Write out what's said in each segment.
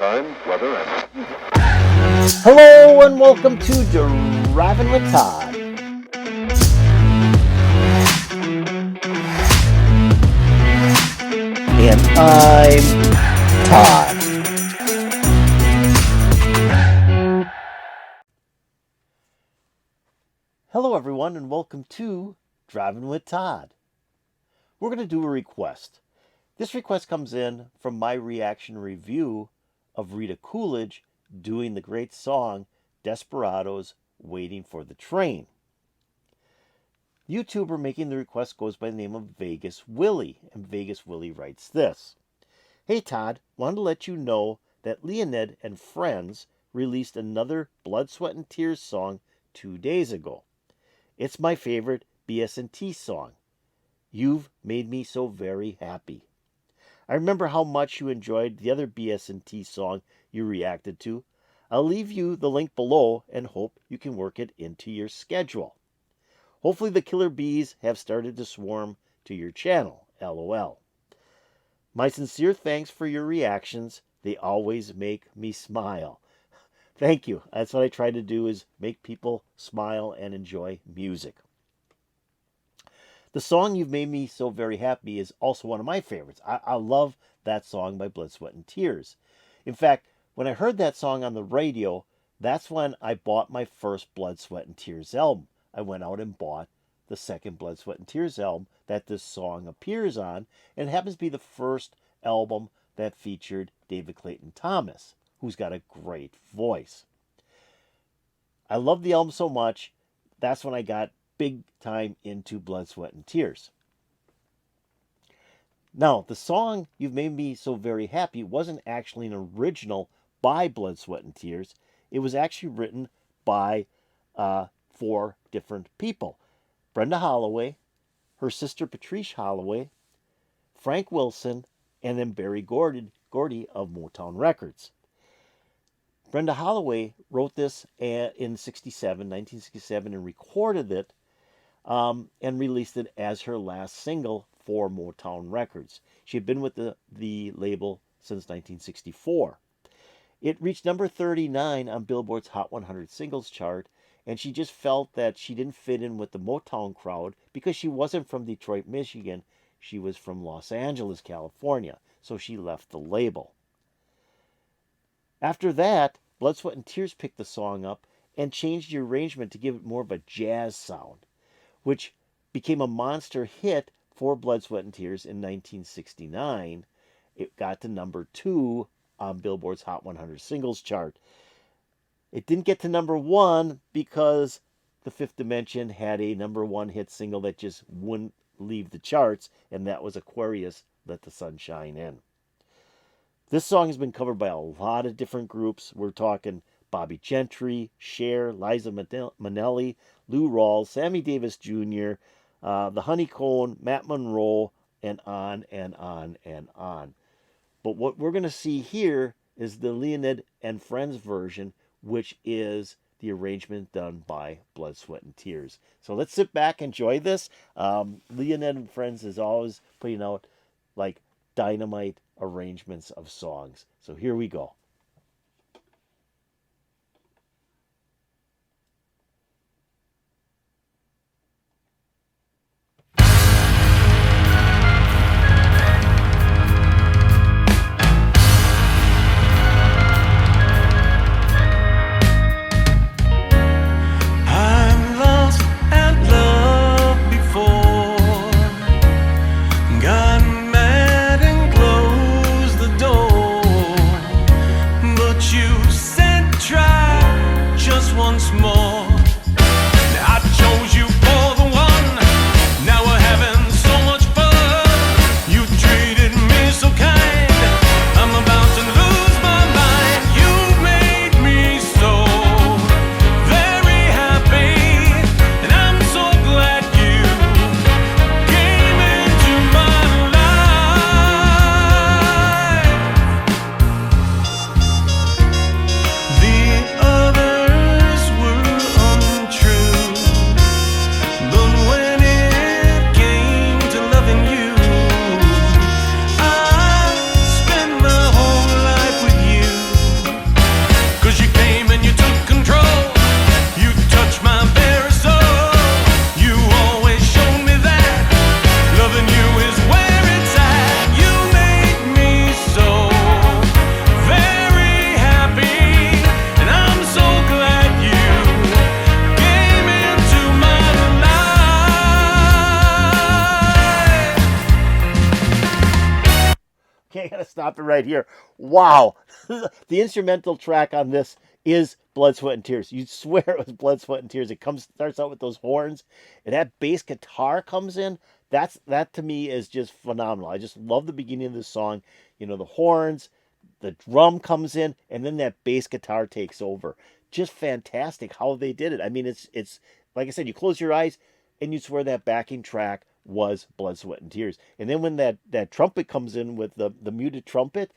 time, weather, and... Hello and welcome to Driving with Todd. And I'm Todd. Hello everyone and welcome to Driving with Todd. We're going to do a request. This request comes in from my reaction review of Rita Coolidge doing the great song Desperados Waiting for the Train. The YouTuber making the request goes by the name of Vegas Willie, and Vegas Willie writes this. Hey Todd, wanted to let you know that Leonid and Friends released another Blood, Sweat, and Tears song 2 days ago. It's my favorite BS&T song. You've made me so very happy. I remember how much you enjoyed the other BS&T song you reacted to. I'll leave you the link below and hope you can work it into your schedule. Hopefully the killer bees have started to swarm to your channel. LOL. My sincere thanks for your reactions. They always make me smile. Thank you. That's what I try to do, is make people smile and enjoy music. The song You've Made Me So Very Happy is also one of my favorites. I love that song by Blood, Sweat, and Tears. In fact, when I heard that song on the radio, that's when I bought my first Blood, Sweat, and Tears album. I went out and bought the second Blood, Sweat, and Tears album that this song appears on, and it happens to be the first album that featured David Clayton Thomas, who's got a great voice. I love the album so much, that's when I got big time into Blood, Sweat, and Tears. Now, the song You've Made Me So Very Happy wasn't actually an original by Blood, Sweat, and Tears. It was actually written by 4 different people. Brenda Holloway, her sister Patrice Holloway, Frank Wilson, and then Barry Gordy of Motown Records. Brenda Holloway wrote this in 1967, and recorded it and released it as her last single for Motown Records. She had been with the label since 1964. It reached number 39 on Billboard's Hot 100 Singles chart, and she just felt that she didn't fit in with the Motown crowd because she wasn't from Detroit, Michigan. She was from Los Angeles, California, so she left the label. After that, Blood, Sweat, and Tears picked the song up and changed the arrangement to give it more of a jazz sound, which became a monster hit for Blood, Sweat, and Tears in 1969. It got to number 2 on Billboard's Hot 100 Singles chart. It didn't get to number 1 because The Fifth Dimension had a number 1 hit single that just wouldn't leave the charts, and that was Aquarius, Let the Sun Shine In. This song has been covered by a lot of different groups. We're talking Bobby Gentry, Cher, Liza Minnelli, Lou Rawls, Sammy Davis Jr., The Honeycomb, Matt Monroe, and on and on and on. But what we're going to see here is the Leonid and Friends version, which is the arrangement done by Blood, Sweat, and Tears. So let's sit back and enjoy this. Leonid and Friends is always putting out like dynamite arrangements of songs. So here we go. stop it right here. Wow. The instrumental track on this is Blood, Sweat, and Tears. You'd swear it was Blood, Sweat, and Tears. It starts out with those horns, and that bass guitar comes in. That to me is just phenomenal. I just love the beginning of this song. You know, the horns, the drum comes in, and then that bass guitar takes over. Just fantastic how they did it. I mean, it's like I said, you close your eyes and you swear that backing track was Blood, Sweat, and Tears. And then when that trumpet comes in with the muted trumpet,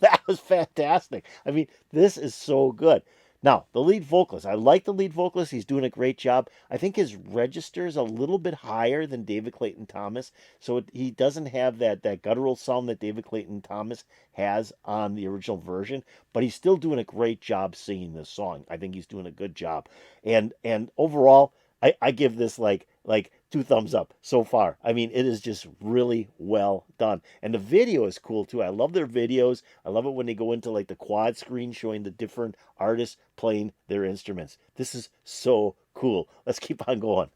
that was fantastic. I mean, this is so good. Now, the lead vocalist, I like the lead vocalist. He's doing a great job. I think his register is a little bit higher than David Clayton Thomas, so he doesn't have that guttural sound that David Clayton Thomas has on the original version, but he's still doing a great job singing this song. I think he's doing a good job. And overall, I give this like two thumbs up so far. I mean, it is just really well done. And the video is cool too. I love their videos. I love it when they go into like the quad screen showing the different artists playing their instruments. This is so cool. Let's keep on going.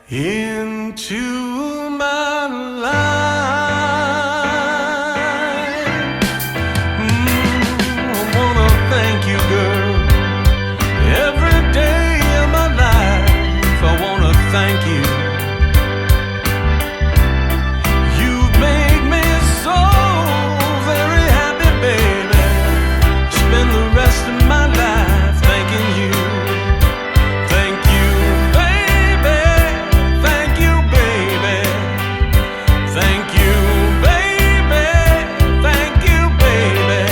Into my life, I wanna thank you, girl. Every day of my life, I wanna thank you. You've made me so very happy, baby. Spend the rest of my life thanking you. Thank you, baby. Thank you, baby. Thank you, baby. Thank you, baby.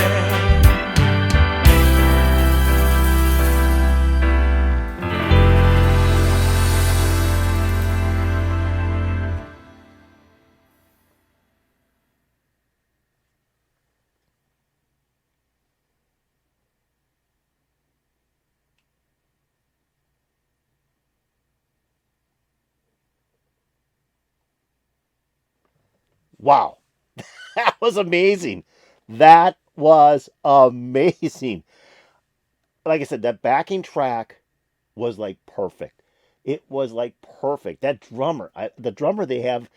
Wow. That was amazing. That was amazing. Like I said, that backing track was like perfect. It was like perfect. That drummer, the drummer they have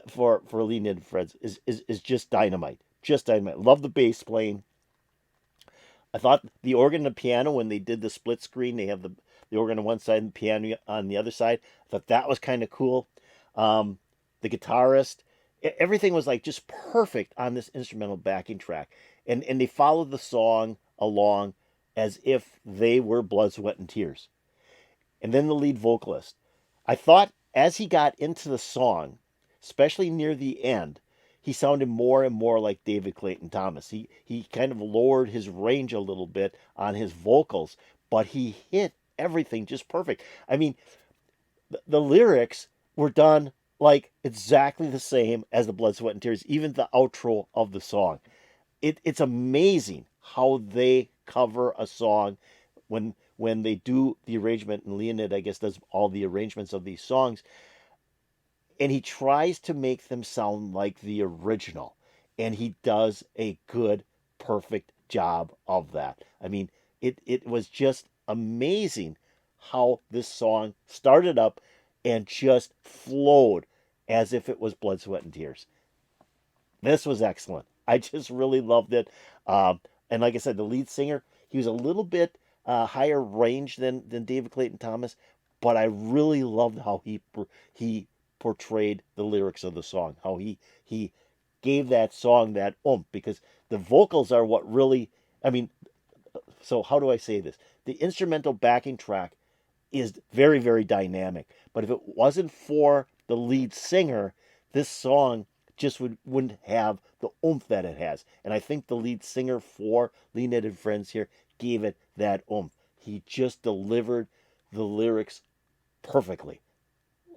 for Leonid Freds is just dynamite. Just dynamite. Love the bass playing. I thought the organ and the piano, when they did the split screen, they have the organ on one side and the piano on the other side. I thought that was kind of cool. The guitarist, everything was like just perfect on this instrumental backing track. And they followed the song along as if they were Blood, Sweat, and Tears. And then the lead vocalist. I thought as he got into the song, especially near the end, he sounded more and more like David Clayton Thomas. He kind of lowered his range a little bit on his vocals, but he hit everything just perfect. I mean, the lyrics were done like exactly the same as the Blood, Sweat, and Tears, even the outro of the song. It's amazing how they cover a song when they do the arrangement, and Leonid, I guess, does all the arrangements of these songs, and he tries to make them sound like the original, and he does a good, perfect job of that. I mean, it was just amazing how this song started up and just flowed as if it was Blood, Sweat, and Tears. This was excellent. I just really loved it. And like I said, the lead singer, he was a little bit higher range than David Clayton Thomas, but I really loved how he portrayed the lyrics of the song, how he gave that song that oomph, because the vocals are what really, I mean, so how do I say this? The instrumental backing track is very, very dynamic. But if it wasn't for the lead singer, this song just wouldn't have the oomph that it has. And I think the lead singer for Leonid and Friends here gave it that oomph. He just delivered the lyrics perfectly.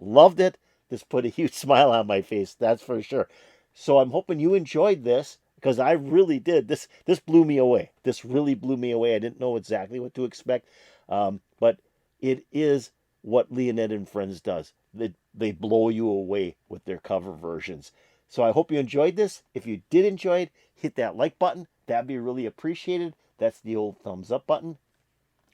Loved it. This put a huge smile on my face, that's for sure. So I'm hoping you enjoyed this, because I really did. This blew me away. This really blew me away. I didn't know exactly what to expect, but it is what Leonid and Friends does. They blow you away with their cover versions. So I hope you enjoyed this. If you did enjoy it, hit that like button. That'd be really appreciated. That's the old thumbs up button.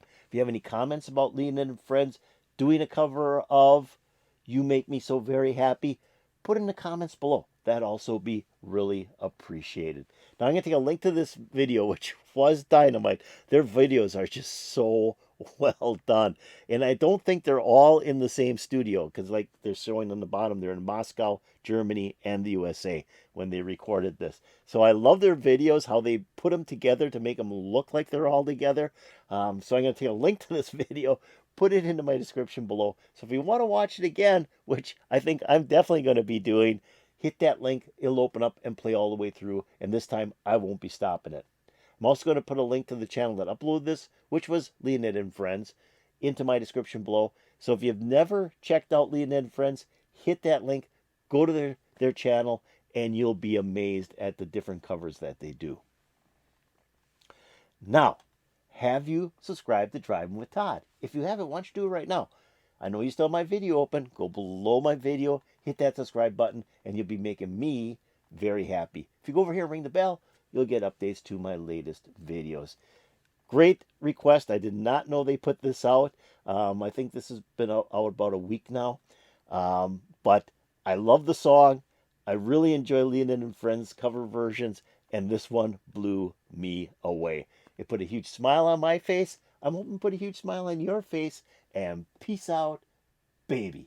If you have any comments about Leonid and Friends doing a cover of You Make Me So Very Happy, put in the comments below. That'd also be really appreciated. Now I'm going to take a link to this video, which was dynamite. Their videos are just so well done. And I don't think they're all in the same studio, because like they're showing on the bottom, they're in Moscow, Germany, and the USA when they recorded this. So I love their videos, how they put them together to make them look like they're all together. So I'm going to take a link to this video, put it into my description below. So if you want to watch it again, which I think I'm definitely going to be doing, hit that link. It'll open up and play all the way through. And this time I won't be stopping it. I'm also going to put a link to the channel that uploaded this, which was Leonid and Friends, into my description below. So if you've never checked out Leonid and Friends, hit that link, go to their channel, and you'll be amazed at the different covers that they do. Now, have you subscribed to Driving with Todd? If you haven't, why don't you do it right now? I know you still have my video open. Go below my video, hit that subscribe button, and you'll be making me very happy. If you go over here and ring the bell, you'll get updates to my latest videos. Great request. I did not know they put this out. I think this has been out about a week now. But I love the song. I really enjoy Leonid and Friends cover versions, and this one blew me away. It put a huge smile on my face. I'm hoping to put a huge smile on your face. And peace out, baby.